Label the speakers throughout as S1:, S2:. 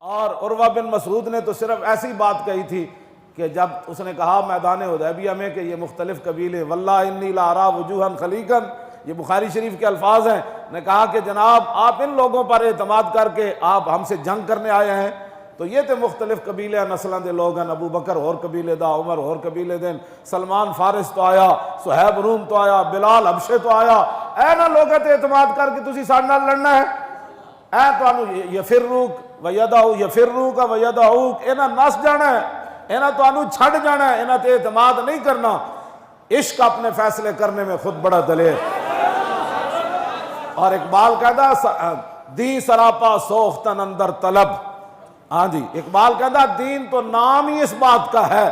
S1: اور عروہ بن مسعود نے تو صرف ایسی بات کہی تھی کہ جب اس نے کہا میدان حدیبیہ میں کہ یہ مختلف قبیلے واللہ انی لا ارا وجوہا خلیقا، یہ بخاری شریف کے الفاظ ہیں، نے کہا کہ جناب آپ ان لوگوں پر اعتماد کر کے آپ ہم سے جنگ کرنے آئے ہیں، تو یہ تھے مختلف قبیلے نسلاں دے لوگ ہیں، ابو بکر اور قبیلے دا، عمر اور قبیلے دین، سلمان فارس تو آیا، صہیب روم تو آیا، بلال حبشے تو آیا، اے نہ لوگوں تے اعتماد کر کے تسی ساڈے نال لڑنا ہے، اے تانوں یفروک ویدعو یفروک ویدعوک، انہاں نس جانا ہے، انہاں تانوں چھڈ جانا ہے، انہاں تے اعتماد نہیں کرنا۔ عشق اپنے فیصلے کرنے میں خود بڑا دلیر۔ اور اقبال کہتا دین سراپا سوختن اندر طلب، ہاں جی، اقبال کہتا دین تو نام ہی اس بات کا ہے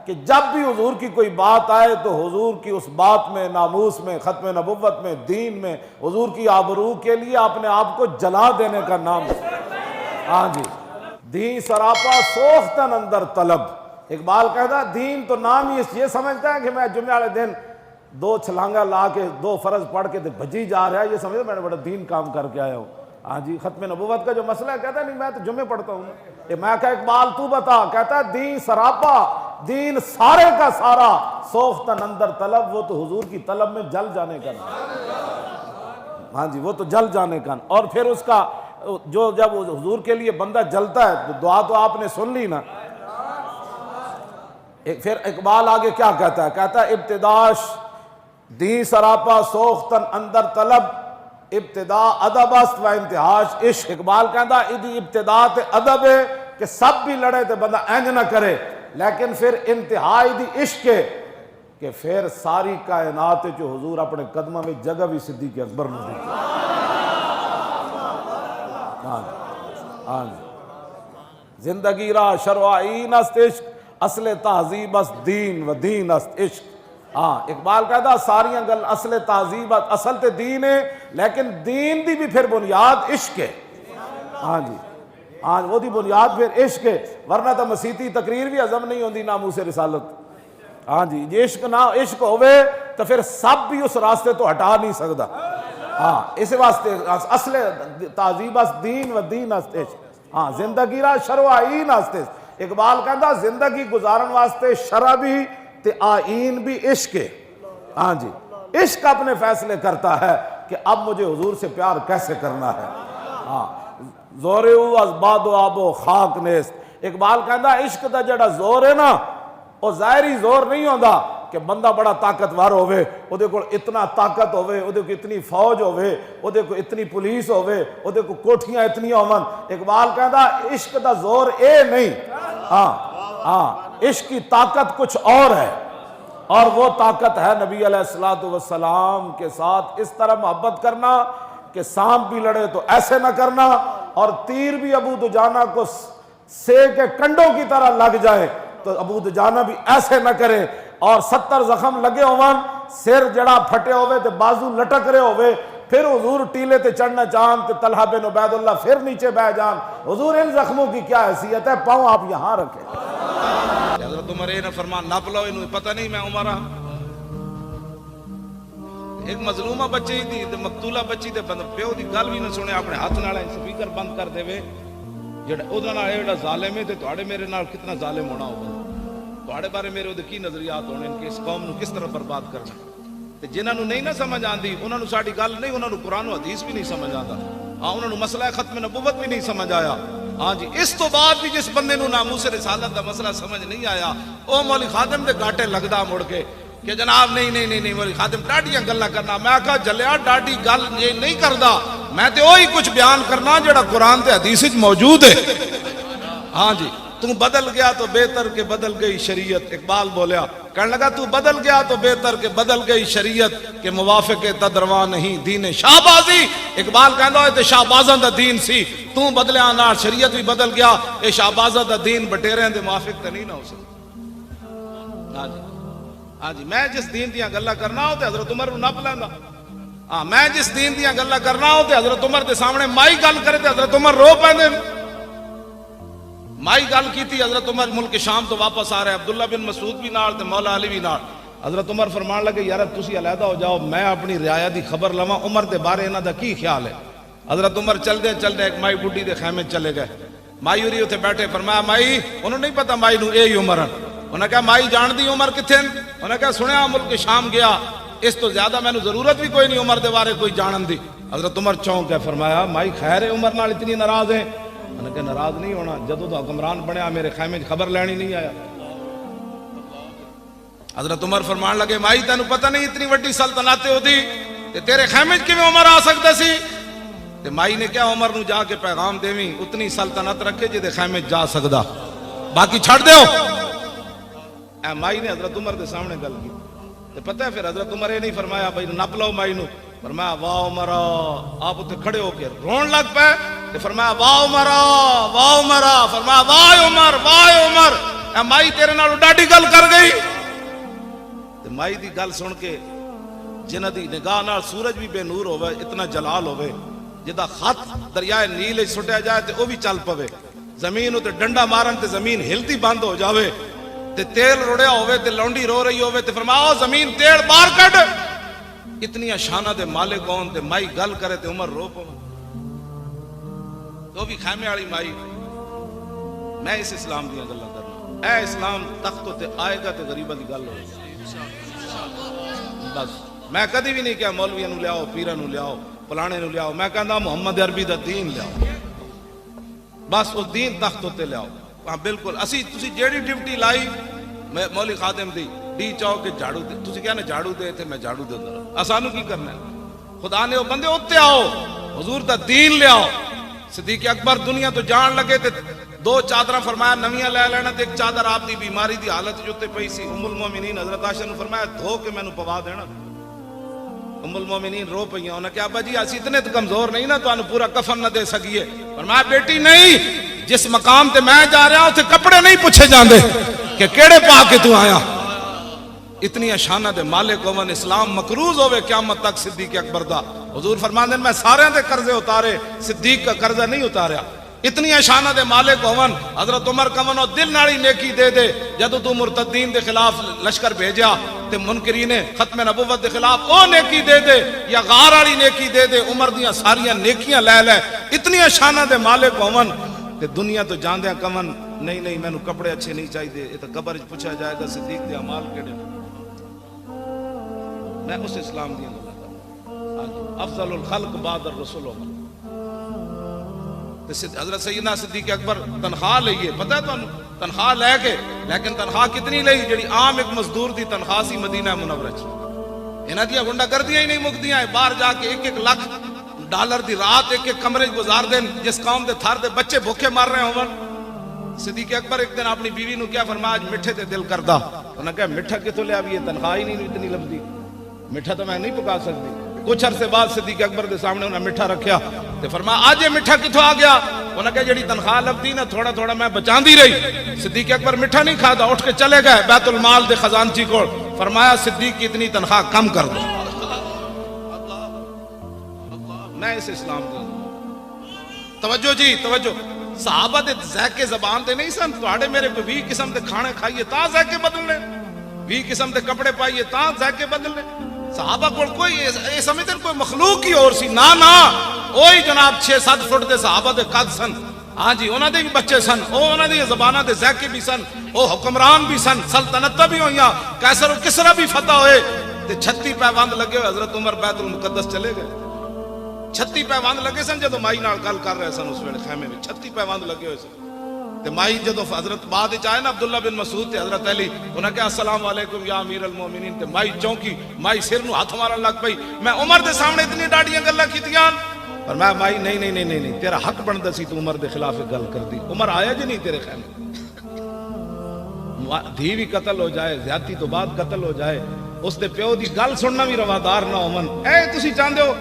S1: کہ جب بھی حضور کی کوئی بات آئے تو حضور کی اس بات میں، ناموس میں، ختم نبوت میں، دین میں، حضور کی آبرو کے لیے اپنے آپ کو جلا دینے کا نام ہے۔ ہاں جی، دین سراپا سوختن اندر طلب۔ اقبال کہتا دین تو نام ہی یہ سمجھتا ہے کہ میں جمعہ والے دن 2 چھلانگا لا کے 2 فرض پڑھ کے بھجی جا رہا ہے، یہ سمجھتا میں نے بڑا دین کام کر کے آیا ہوں۔ ہاں جی، ختم نبوت کا جو مسئلہ ہے، کہتا ہے نہیں میں تو جمعے پڑھتا ہوں۔ میں کہا اقبال تو بتا، کہتا ہے دین سراپا، دین سارے کا سارا، سوختن اندر طلب، وہ تو حضور کی طلب میں جل جانے کا نام۔ ہاں جی، وہ تو جل جانے کا۔ اور پھر اس کا جو جب حضور کے لیے بندہ جلتا ہے تو دعا تو آپ نے سن لی نا۔ پھر اقبال آگے کیا کہتا ہے، کہتا ہے ابتداش دین سراپا سوختن اندر طلب، ابتدا ادب است و انتہاش عشق۔ اقبال کہتا ہے ابتدا تے ادب ہے کہ سب بھی لڑے تے بندہ اینج نہ کرے، لیکن پھر انتہائی دی عشق ہے کہ پھر ساری کائنات جو حضور اپنے قدموں میں جگہ بھی صدیق اکبر نے دی۔ ہاں جی، زندگی را شروعین است عشق، اصل تہذیب است دین و دین است عشق۔ ہاں، اقبال کہتا ساریاں گل اصل تہذیب اصل تے دین ہے، لیکن دین دی بھی پھر بنیاد عشق ہے۔ ہاں جی، ہاں وہ دی بنیاد پھر عشق ہے، ورنہ تو مسیحی تقریر بھی ہضم نہیں ہوندی ناموس رسالت۔ ہاں جی، یہ عشق نہ عشق ہوئے تو پھر سب بھی اس راستے تو ہٹا نہیں سکتا۔ ہاں، اس واسطے اصل تہذیب است دین و دین است عشق۔ ہاں، زندگی را شروعین است عشق۔ اقبال کہتا زندگی گزارن واسطے شرع بھی تے آئین بھی عشق ہے۔ ہاں جی، عشق اپنے فیصلے کرتا ہے کہ اب مجھے حضور سے پیار کیسے کرنا ہے۔ ہاں، زورو از باد و آب و خاک نیست۔ اقبال کہتا عشق دا جڑا زور ہے نا، وہ ظاہری زور نہیں ہوتا کہ بندہ بڑا طاقتور ہوئے، وہ دے کو اتنا طاقت ہوئے، وہ دے کو اتنی فوج ہوئے، وہ دے کو اتنی پولیس ہوئے، وہ دے کو کوٹھیاں اتنی ہومن۔ اقبال کہتا عشق دا زور اے نہیں، ہاں عشق کی طاقت کچھ اور ہے، اور وہ طاقت ہے نبی علیہ السلام کے ساتھ اس طرح محبت کرنا کہ سانپ بھی لڑے تو ایسے نہ کرنا، اور تیر بھی ابو دجانہ کو سے کے کنڈوں کی طرح لگ جائے تو ابو دجانہ بھی ایسے نہ کرے، اور 70 زخم لگے ہوئے، سر جڑا پھٹے ہوئے تے بازو لٹک رہے ہوئے، پھر حضور ٹیلے تے چڑھنا چاہن تے طلحہ بن عبید اللہ پھر نیچے بہ جان۔ حضور ان زخموں کی کیا حیثیت ہے، پاؤں آپ یہاں رکھیں۔
S2: حضرت عمر نے فرمان نپ لو، انہوں پتہ نہیں میں عمر ہاں۔ ایک مظلومہ بچی تھی تے مقتولہ بچی تے پیو دی گل بھی نہ سنے، اپنے ہاتھ نال سپیکر بند کر دے وے، جڑا اودے نال ایڈا ظالم ہے تے تواڈے میرے نال کتنا ظالم ہونا ہوگا، تواڈے بارے میرے اودے کی نظریات ہونے کہ اس قوم نو کس طرح برباد کرنا۔ تے جنہاں نو نہیں نہ سمجھ آندی انہاں نو ساڈی گل نہیں، انہاں نو قرآن و حدیث بھی نہیں سمجھ آندا، ہاں انہاں نو مسئلہ ختم نبوت بھی نہیں سمجھ آیا۔ ہاں جی، اس تو بعد بھی جس بندے نو ناموس رسالت دا مسئلہ سمجھ نہیں آیا، او مولوی خادم دے گاٹے لگدا مڑ کے کہ جناب نہیں مولوی خادم ڈاڈیاں گلاں کرنا۔ میں کہا جلیا ڈاڈی گل یہ نہیں کردا، میں تے وہی کچھ بیان کرنا جڑا قرآن تے حدیث وچ موجود ہے۔ ہاں جی، تو بدل گیا تو بہتر کہ بدل گئی شریعت۔ اقبال بولیا، کہنے لگا تو بدل گیا تو بہتر کہ بدل گئی شریعت، کہ موافق تدرواں نہیں دین شہبازی۔ اقبال کہندا ہے تے شہبازاں دا دین سی، تو بدلیا نال شریعت بھی بدل گیا، اے شہبازاں دا دین بٹیریاں دے موافق تے نہیں نہ ہو سکتا۔ ہاں جی، ہاں جی، میں جس دین دیاں گلاں کرنا ہو تے حضرت عمر نو نپ لیندا۔ ہاں، میں جس دین دیاں گلاں کرنا ہو تے حضرت عمر دے سامنے مائی گل کرے تے حضرت عمر رو پیندے۔ مائی گل کیتی، حضرت عمر ملک شام تو واپس آ رہے، عبداللہ بن مسعود بھی نال تے مولا علی بھی نال۔ حضرت عمر فرمان لگے یار تسی علیحدہ ہو جاؤ، میں اپنی رعایا دی خبر لواں عمر دے بارے انہاں دا کی خیال ہے۔ حضرت عمر چل دے ایک مائی بڈھی دے خیمے چلے گئے، مائی ہوری اتنے بیٹھے، فرمایا مائی انہوں نہیں پتا مائی نو یہ عمر ہے. انہوں نے کہا مائی جان دی عمر کتنے؟ انہوں نے کہا سنیا ملک شام گیا، اس تو زیادہ میں ضرورت بھی کوئی نہیں عمر دے بارے کوئی جانن دی. حضرت عمر چونک ہے، فرمایا مائی خیر ہے عمر نال اتنی ناراض ہیں؟ انہوں نے کہا ناراض نہیں ہونا، جدوں تو حکمران بنیا میرے خیمے خبر لینی نہیں آیا. حضرت عمر فرمان لگے مائی تینوں پتہ نہیں اتنی وڈی سلطنت ہوتی تے تیرے خیمے کیویں عمر آ سکتا سی؟ تے مائی نے کیا عمر نو جا کے پیغام دیویں اتنی سلطنت رکھے جے دے خیمے جا سکدا، باقی چھڑ دیو. اے مائی نے حضرت عمر دے سامنے گل کی. تے پتہ ہے پھر حضرت عمر یہ نہیں فرمایا بھائی نپ لو مائی نو، فرمایا واہ عمر. آپ اتنے کھڑے ہو کے رون لگ پے تے فرمایا واہ عمر واہ عمر، فرمایا واہ عمر واہ عمر. اے مائی تیرے نال ڈاڈی گل کر گئی. تے مائی دی گل سن کے جنہ دی نگاہ نال سورج بھی بے نور ہوئے، اتنا جلال ہوئے، جدا خط دریائے نیل سٹیا جائے تے وہ بھی چل پوے، زمین تے ڈنڈا مارن تے زمین ہلتی بند ہو جاوے، تے تیل رڑیا ہوئے تے لونڈی رو رہی ہوئے تے فرمایا زمین تیل باہر کڈ. اتنی شانہ دے مالک کون تے مائی گل کرے تے عمر رو پو. تو بھی خیمے والی مائی. میں اس اسلام دیا گلاں کرنا، اے اسلام تخت تے آئے گا تے غریباں دی گل ہوے. بس میں کدی بھی نہیں کہا مولویاں نو لیاؤ، پیراں نو لیاؤ، فلانے نو لیاؤ. میں کہندا محمد عربی دا دین لیاؤ، بس وہ دین تخت تے لیاؤ. ہاں بالکل اسی تسی جیڑی ڈیوٹی لائی مولی خادم دی ڈی چاؤ کہ جھاڑو دے، تسی کہنا جھاڑو دے تے میں جھاڑو دے دوں. اسانو کی کرنا ہے؟ خدا نے وہ بندے اوتے آؤ، حضور دا دین لے آؤ. صدیق اکبر دنیا تو جان لگے تے دو چادراں فرمایا نویاں لے لینا تے ایک چادر آپ دی بیماری دی حالت جو تے پئی سی. ام المومنین حضرت عائشہ نے فرمایا دھو کے مینوں پوا دینا. ام المومنین رو پئیاں. انہاں کہا ابا جی اسی اتنے تو کمزور نہیں نا تانوں پورا کفن نہ دے سکیے. فرمایا بیٹی نہیں، جس مقام تے میں جا رہا ہوں تے کپڑے نہیں پوچھے جاندے کہ کیڑے پا کے تو آیا. اتنی شانہ دے مالک ہون، اسلام مقروض ہوئے قیامت تک صدیق اکبر دا. حضور فرماندے میں سارے دے قرضے اتارے، صدیق کا قرضہ نہیں اتاریا. اتنی شانہ دے مالک ہون. حضرت عمر کمنو دل نالی نیکی دے دے جدو تو مرتدین دے خلاف لشکر بھیجا تے منکرین ختم نبوت دے خلاف او نیکی دے دے یا غار والی نیکی دے دے. عمر دیاں ساریاں نیکیاں لے لے. اتنی شانہ دے مالک ہون تے دنیا تو جاندیاں کمن نہیں نہیں مینوں کپڑے اچھے نہیں چاہیے، یہ تو قبر وچ پوچھا جائے گا صدیق دے اعمال کیڑے. میں اس اسلام دی گل کردا. افضل الخلق بعد الرسول عمر. حضرت سیدنا صدیق اکبر تنخواہ لئیے، پتہ ہے تانوں تنخواہ لے کے، لیکن تنخواہ کتنی لئی جڑی عام ایک مزدور دی تنخواہ سی مدینہ منورہ چ. انہاں دیاں گنڈا گردیاں ہی نہیں مکدیاں. باہر جا کے 1-1 لاکھ ڈالر دی رات 1-1 کمرے گزار دین جس قوم دے تھار دے بچے بھوکے مر رہے ہون. صدیق اکبر ایک دن اپنی بیوی نو کیا فرمایا آج میٹھے تے دل کردا. انہاں کہا میٹھا کتوں لیا بھی یہ تنخواہ ہی نہیں اتنی لبدی، میٹھا تو میں نہیں پکا سکتی. کچھ عرصے بعد صدیق اکبر دے سامنے انہاں میٹھا رکھیا تے فرمایا آج یہ میٹھا کتوں آ گیا؟ انہاں کہا جڑی تنخواہ لبدی نا تھوڑا تھوڑا میں بچاندی رہی. صدیق اکبر میٹھا نہیں کھادا، اٹھ کے چلے گئے بیت المال دے خزانچی کو. فرمایا صدیق کی اتنی تنخواہ کم کر دو. میں اس اسلام دے توجہ جی توجہ. صحابہ دے ذائقے زبان دے نہیں سن. تواڈے میرے کو 20 قسم دے کھانے کھائیے تا ذائقے بدلنے، 20 قسم دے کپڑے پائیے تا ذائقے بدلنے. صحابہ کو کوئی یہ سمجھتے کوئی مخلوق ہی اور سی نا نا. وہی جناب 6-7 فٹ دے صحابہ دے قد سن. ہاں جی انہاں دے بھی بچے سن، انہاں دی زباناں دے ذائقے بھی سن، او حکمران بھی سن، سلطنتاں بھی ہوئیاں، قیصر و کسریٰ بھی فتح ہوئے. تے 36 پیوند لگے ہوئے. حضرت عمر بیت المقدس چلے گئے. 36 پیوند لگے سن جدو مائی نال گل کر رہے سن اس ویلے خیمے میں. 36 پیوند لگے ہوئے سن. تے مائی جدو حضرت بعد وچ آئے نا عبداللہ بن مسعود تے حضرت علی، انہاں کہا السلام علیکم یا امیر المومنین. تے مائی چونکی، مائی سر نو ہاتھ مارن لگ پئی. میں عمر دے سامنے اتنی ڈاڈیاں گلاں کیتیاں پر میں مائی نہیں نہیں نہیں نہیں تیرا حق بندا سی تو عمر دے خلاف گل کر دی. عمر آیا جی نہیں تیرے خیمے. دھی بھی قتل ہو جائے، زیادتی تو بعد قتل ہو جائے، اس دے پیو دی گل سننا بھی روادار نہ ہون. اے تسی چاہندے ہو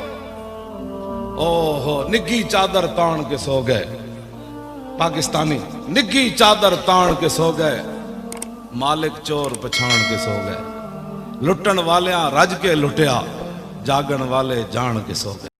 S2: او ہو نگی چادر تان کے سو گئے. پاکستانی نگی چادر تان کے سو گئے، مالک چور پچھان کے سو گئے. لٹن والیاں رج کے لٹیا، جاگن والے جان کے سو گئے.